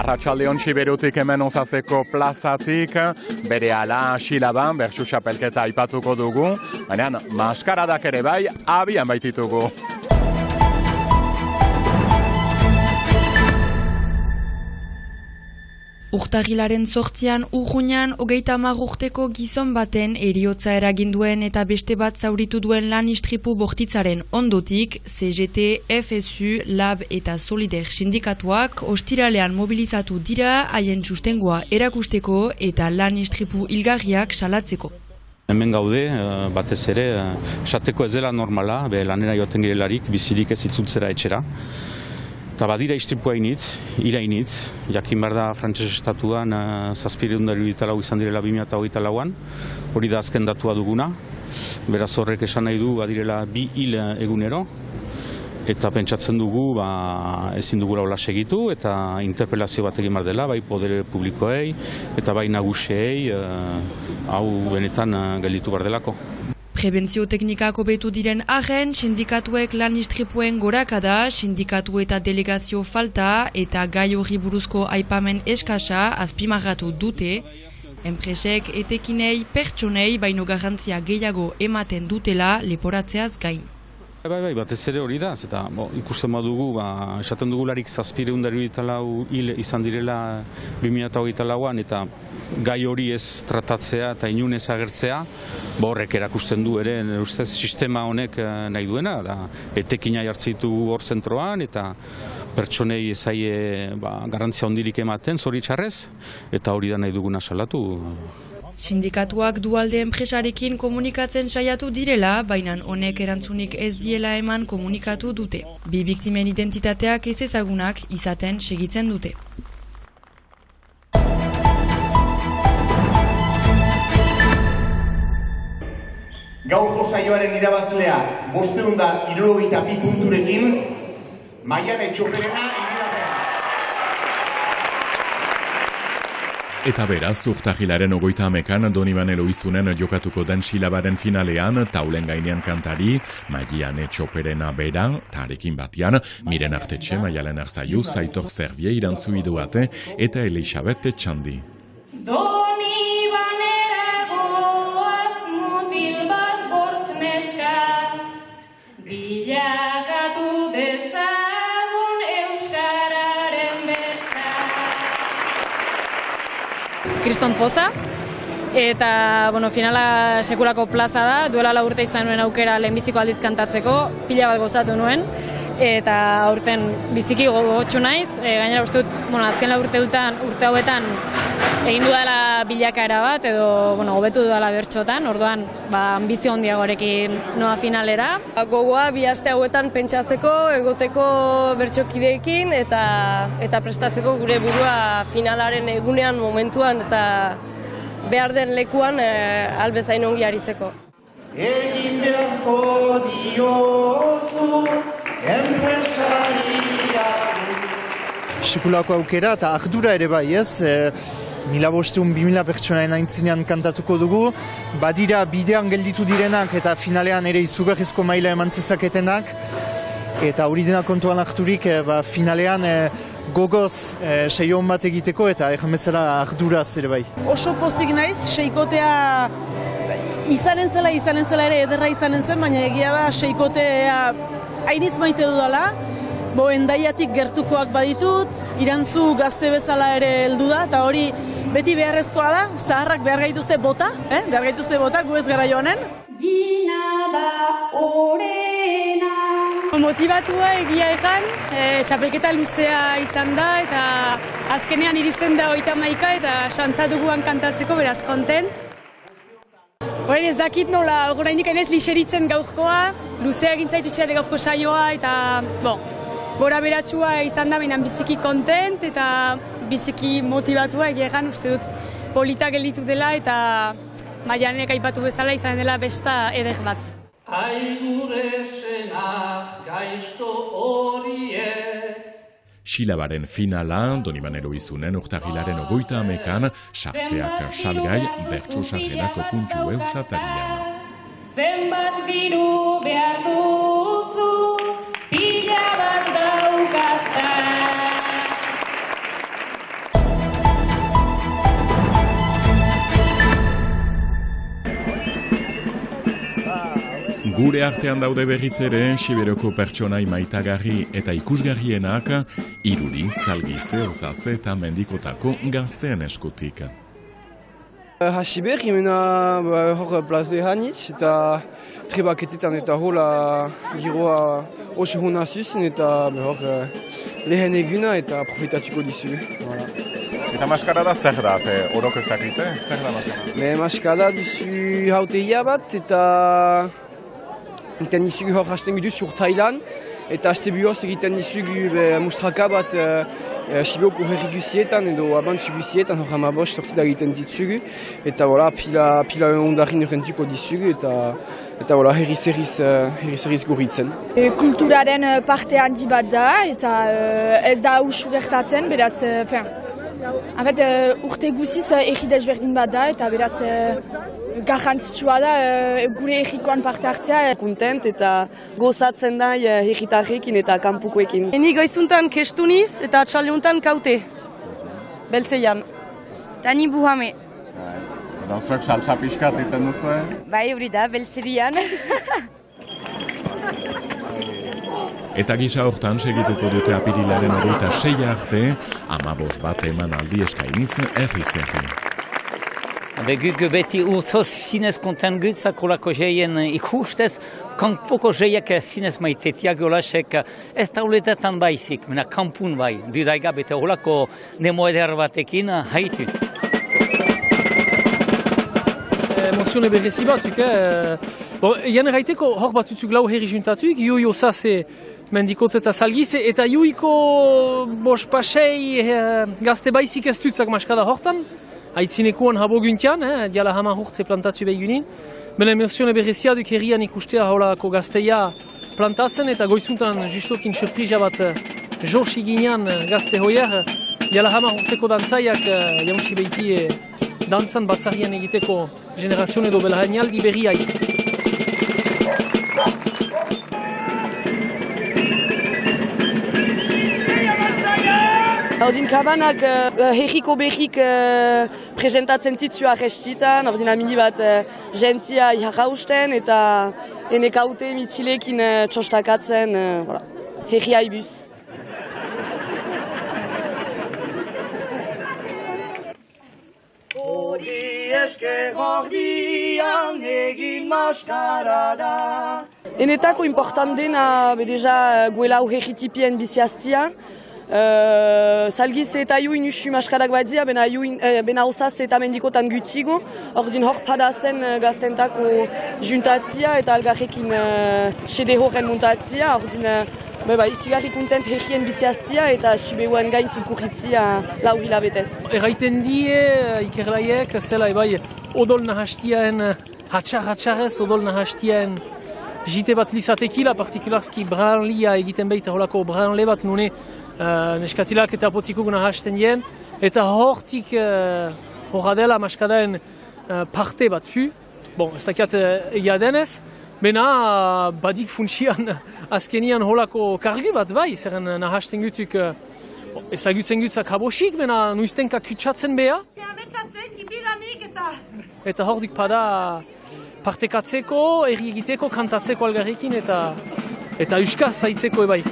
Arratsaldeon Siberutik hemen Osaseko plazatik, bere ala Xilaban, bertsu xapelketa aipatuko dugu, baina maskaradak ere bai, abian baititugu. Urtarrilaren 8an Urruñan 30 urteko gizon baten heriotza eraginduen eta beste bat zauritu duen lan istripu bortitzaren ondotik, CGT, FSU, LAB eta Solider sindikatuak ostiralean mobilizatu dira haien sustengoa erakusteko eta lan istripu hilgarriak salatzeko. Hemen gaude, batez ere, esateko ez dela normala, lanera joaten girelarik, bizirik ez itzultzera etxera. Eta badira istripua irainitz, jakin behar da frantses estatuan 724 izan direla 2024an, hori da azken datua duguna, beraz horrek esan nahi du badirela 2 hil egunero, eta pentsatzen dugu ezin dugula hola segitu eta interpelazio bat egin behar dela, bai podere publikoei eta bai nagusiei, hau benetan gelditu behar delako. Prebentzio teknikak hobetu diren arren, sindikatuek lan istripuen gorakada, sindikatu eta delegazio falta eta gai horri buruzko aipamen eskasa azpimarratu dute. Enpresek etekinei pertsonei baino garrantzia gehiago ematen dutela leporatzeaz gain. Bai, batez ere hori da, eta ikusten badugu, esaten dugularik 724 hil izan direla 2024an eta gai hori ez tratatzea eta inun ez agertzea, horrek erakusten du ere, ustez sistema honek nahi duena, etekina jartzitu hor zentroan eta pertsonei ezaie garrantzia hondirik ematen, zoritxarrez, eta hori da nahi duguna salatu. Sindikatuak dualde enpresarekin komunikatzen saiatu direla, baina honek erantzunik ez diela eman komunikatu dute. Bi biktimen identitateak ez ezagunak izaten segitzen dute. Gaurko saioaren irabazlea 572 punturekin, Maiane Txoperena. Eta beraz, urtarrilaren 30an Donibane Loizunen jokatuko den Xilabaren finalean, taulen gainean kantari, Maiane Txoperena bera, tarekin batian, Miren Artetxe, Maialen Arzaiu, Zaitor Zerbie, Irantzu Iduate, eta Elisabete Txandi. Kriston poza, eta finala sekulako plaza da, duela 4 urte izan nuen aukera lehenbiziko aldiz kantatzeko, pila bat gozatu nuen, eta aurten biziki gogotsu naiz, gainera uste dut, azken 4 urte hauetan egin dudala bilakaera bat, edo hobetu dudala bertxotan, orduan ambizio handiagoarekin noa finalera. Gogoa 2 aste hauetan pentsatzeko, egoteko bertxokideekin eta prestatzeko gure burua finalaren egunean momentuan eta behar den lekuan albezain ongi aritzeko. Egin beharko diozu enpresaria. Sekulako aukera eta ardura ere bai ez, 1500-2000 pertsonaen aintzinean kantatuko dugu, badira bidean gelditu direnak eta finalean ere izugarrizko maila eman zezaketenak, eta hori dena kontuan harturik finalean gogoz seion bat egiteko eta egan bezala arduraz ere bai. Oso pozik naiz, seikotea izanen zela ere ederra izanen zen, baina egia da seikotea hainiz maite dudala. Endaiatik gertukoak baditut, Irantzu gazte bezala ere heldu da, eta hori beti beharrezkoa da, zaharrak behar gaituzte bota, gu ez gara joanen. Gina da orena. Motibatua egia ezan, txapelketa luzea izan da, eta azkenean iristen da 31 eta xantzatuguan kantatzeko, beraz kontent. Horren ez dakit nola, oraindik ez lixeritzen gaurkoa, luzea egintzaitu xeate gaurko saioa, eta gora beratsua izan da, baina biziki kontent eta biziki motibatua egeran uste dut polita gelditu dela eta Maianek aipatu bezala izan dela besta eder bat. Aigure senak gaizto horiek. Xilabaren finala, Donibane Loizunen urtarrilaren 30an, sartzeak salgai, bertso sarrerako puntu eusatarian. Zenbat diru behar duzu, pila bat daukatza. Gure artean daude berriz ere, Siberoko pertsonai maitagarri eta ikusgarrienak, Iruri, Zalgize, Osaze eta Mendikotako gazteen eskutik. Hasi berri mena hor plaze hanitz eta trebaketetan eta hola giroa oso hona zuzen eta hor lehen eguna eta profitatuko dizugu. Eta maskarada zer da, ze orok ez dakite? Zer da maskarada? Maskarada duzu hauteia bat eta dizugu hor hasten gidu sur Thailand eta haste bioz egiten dizugu mustraka bat Siberoko herri guzietan edo abantzu guzietan hor hamabost sortida egiten ditugu eta pila ondarin urrentuko dizugu eta herriz gorritzen. Kulturaren parte handi bat da eta ez da usu gertatzen, beraz, urte guziz erri desberdin bat da eta beraz garrantzitsua da gure errikoan parte hartzea. Kontent eta gozatzen da herritarrekin eta kanpukoekin. Ni goizuntan kestuniz eta atxaldeuntan kaute, beltzeian. Tani buhame. Zuek salsa pixkat egiten duzu? Bai, hori da, beltzerian. Eta gisa hortan segituko dute apirilaren 26 arte, 15 bat emanaldi eskainiz erriz erri. Guk beti urtoz zinez konten gut sakolako jeien ikustez, kanpoko jeiak zinez maitetiak olasek ez tauletetan baizik, mena kampun bai, didaiga bete holako nemo eder batekin haitu. Emozione berrezi batzuk, Egan erraiteko hor batutzuk lau herri juntatuk, Iui Osaze Mendikot eta Zalgize, eta Iuiko bospasei gazte baizik ez dutzak maskada hortan, haitzinekuan habo guntian, diala hama urte plantatu behigunin. Bena emozione berrezia duk herrian ikustea holako gazteia plantatzen, eta goizuntan justokin surpriza bat jorsi ginean gazte hoier, diala hama urteko dantzaiak jamusi behiti dantzan batzarian egiteko generazione edo belahainaldi berriai. Ordin kabanak herriko berrik presentatzen titzu arrestitan, ordin amini bat jentzia iharrausten eta enekaute mitzilekin txostakatzen herri haibuz. Hori esker ordian egin maskarada. Enetako important dena deja guelau herritipien biziaztia. Zalgize eta Iuin usu maskadak badia, bena Osaze eta Mendikotan gutxigo. Ordin hor padazen gaztentako juntatzia eta algarrekin sede horren muntatzia. Ordin izigarri kontent herrien biziaztia eta Siberuan gaintzin kurritzia lau hilabetez. Erraiten die ikerlaiek, zela odol nahastiaen hatxar-hatxarez, odol nahastiaen jite bat lizatekila, partikularski branlia egiten behita holako branle bat nune neskatilak eta apotikuk nahasten dien, eta hortik horra dela maskadaen parte bat fu. Bon, ez dakiat egia denez, bena badik funtsian azkenian holako kargu bat bai, zerren nahasten gutuk ezagutzen gutzak habosik, bena nuiztenka kutsatzen beha. Eta hortik pada partekatzeko, erri egiteko, kantatzeko algarrekin eta euskaz zaitzeko ebai.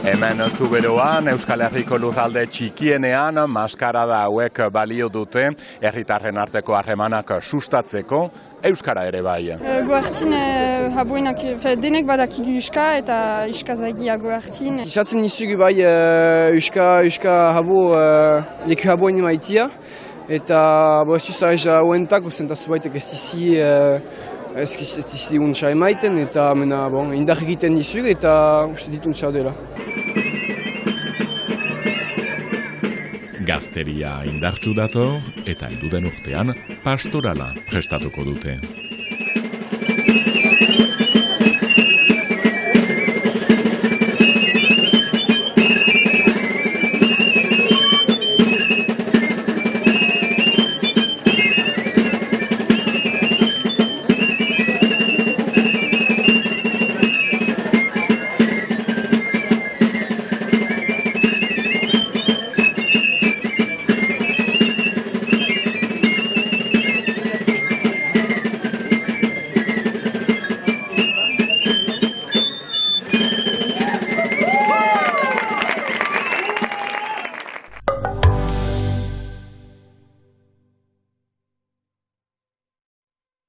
Hemen Zuberoan, Euskal Herriko lurralde txikienean, maskarada hauek balio dute, herritarren arteko harremanak sustatzeko, euskara ere bai. Goartin haboenak, denek badakigu euska eta euskazagia goartin. Isatzen nizugu bai euska habo, leku haboen maitia, eta ez duzaiz hauentak, zentazu baitek ez dizi ez untsa emaiten, eta indar egiten dizugu eta uste ditu untsa dela. Gazteria indartsu dator eta helduden urtean pastorala prestatuko dute.